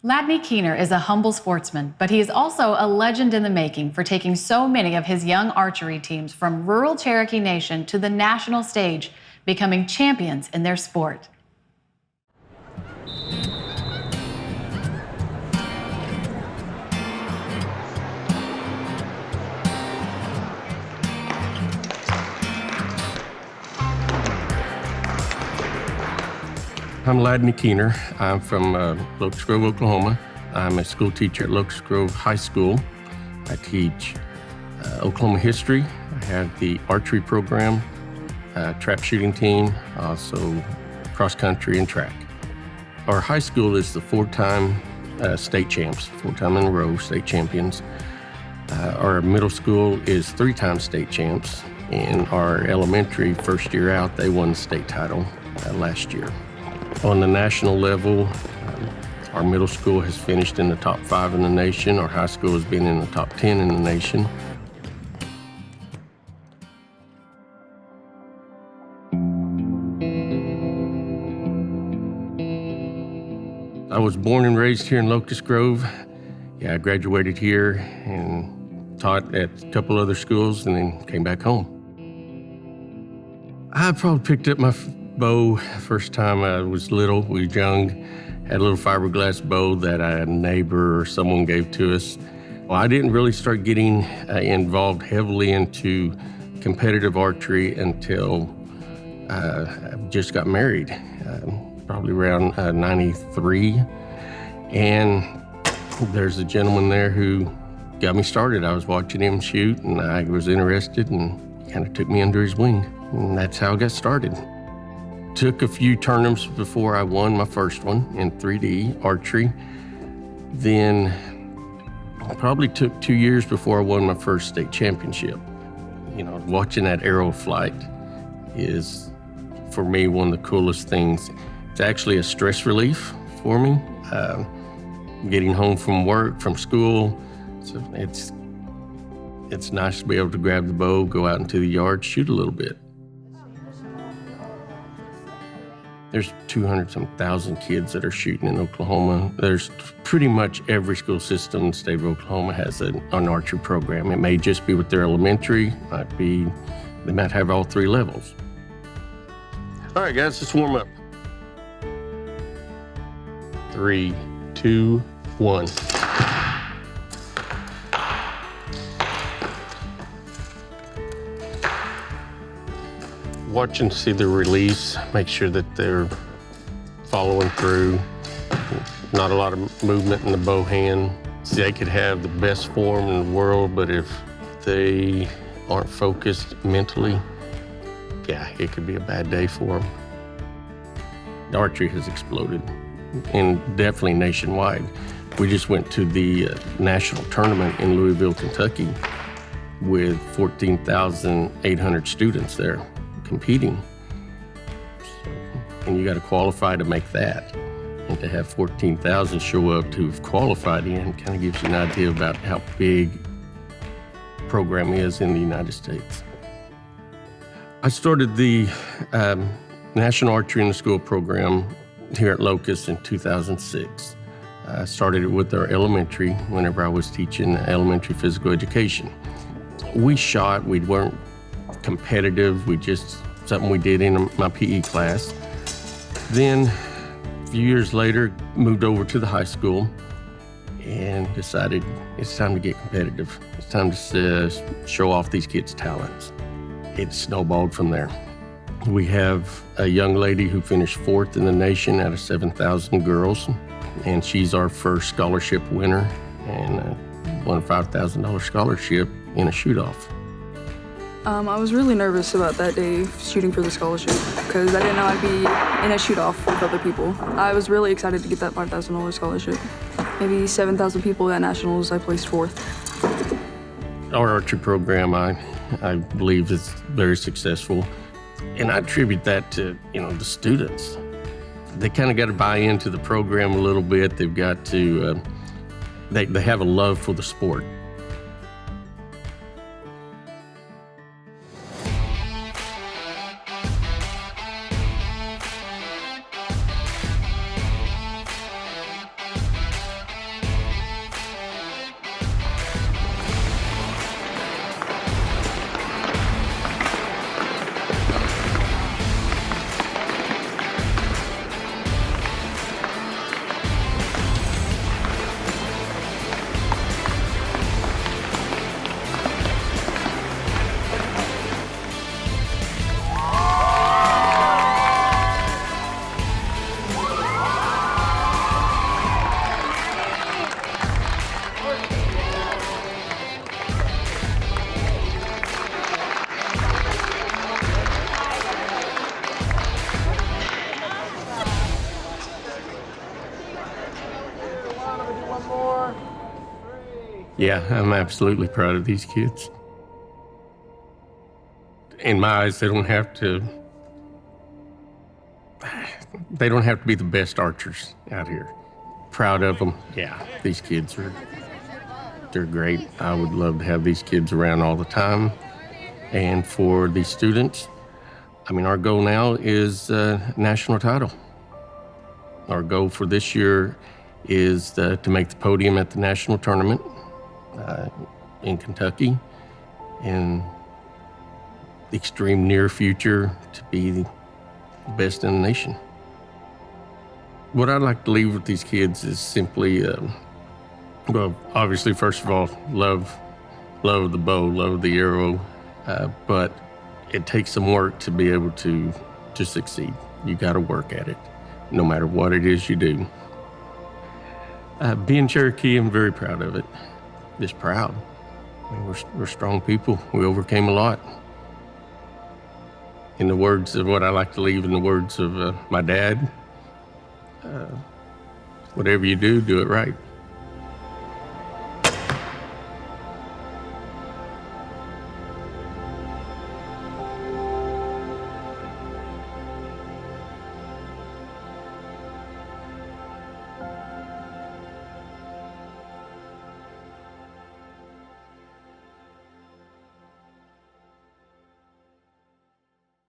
Ladney Keener is a humble sportsman, but he is also a legend in the making for taking so many of his young archery teams from rural Cherokee Nation to the national stage, becoming champions in their sport. I'm Ladney Keener. I'm from Locust Grove, Oklahoma. I'm a school teacher at Locust Grove High School. I teach Oklahoma history. I have the archery program, trap shooting team, also cross country and track. Our high school is the four-time state champs, four-time in a row state champions. Our middle school is three-time state champs. And our elementary, first year out, they won the state title last year. On the national level, our middle school has finished in the top 5 in the nation. Our high school has been in the top 10 in the nation. I was born and raised here in Locust Grove. I graduated here and taught at a couple other schools and then came back home. I probably picked up my bow first time I was little. We were young, had a little fiberglass bow that a neighbor or someone gave to us. Well, I didn't really start getting involved heavily into competitive archery until I just got married, probably around 93. And there's a gentleman there who got me started. I was watching him shoot and I was interested and kind of took me under his wing. And that's how I got started. Took a few tournaments before I won my first one in 3D archery. Then probably took 2 years before I won my first state championship. You know, watching that arrow flight is, for me, one of the coolest things. It's actually a stress relief for me. Getting home from work, from school, so it's nice to be able to grab the bow, go out into the yard, shoot a little bit. There's 200-some thousand kids that are shooting in Oklahoma. There's pretty much every school system in the state of Oklahoma has an archery program. It may just be with their elementary, they might have all 3 levels. All right, guys, let's warm up. 3, 2, 1. Watch and see the release, make sure that they're following through. Not a lot of movement in the bow hand. See, they could have the best form in the world, but if they aren't focused mentally, yeah, it could be a bad day for them. The archery has exploded, and definitely nationwide. We just went to the national tournament in Louisville, Kentucky, with 14,800 students there competing. And you got to qualify to make that. And to have 14,000 show up to have qualified in kind of gives you an idea about how big the program is in the United States. I started the National Archery in the School program here at Locust in 2006. I started it with our elementary whenever I was teaching elementary physical education. We shot, we weren't competitive, something we did in my PE class. Then a few years later, moved over to the high school and decided it's time to get competitive. It's time to show off these kids' talents. It snowballed from there. We have a young lady who finished 4th in the nation out of 7,000 girls, and she's our first scholarship winner and won a $5,000 scholarship in a shoot-off. I was really nervous about that day shooting for the scholarship because I didn't know I'd be in a shoot-off with other people. I was really excited to get that $5,000 scholarship. Maybe 7,000 people at nationals, I placed 4th. Our archery program, I believe, is very successful, and I attribute that to the students. They kind of got to buy into the program a little bit. They've got to, they have a love for the sport. Yeah, I'm absolutely proud of these kids. In my eyes, they don't have to be the best archers out here. Proud of them. Yeah, these kids they're great. I would love to have these kids around all the time. And for the students, I mean, our goal now is national title. Our goal for this year is to make the podium at the national tournament in Kentucky, in the extreme near future to be the best in the nation. What I'd like to leave with these kids is simply, well, obviously, first of all, love the bow, love the arrow, but it takes some work to be able to succeed. You got to work at it, no matter what it is you do. Being Cherokee, I'm very proud of it. Just proud. I mean, we're strong people. We overcame a lot. In the words of what I like to leave, in the words of my dad, whatever you do, do it right.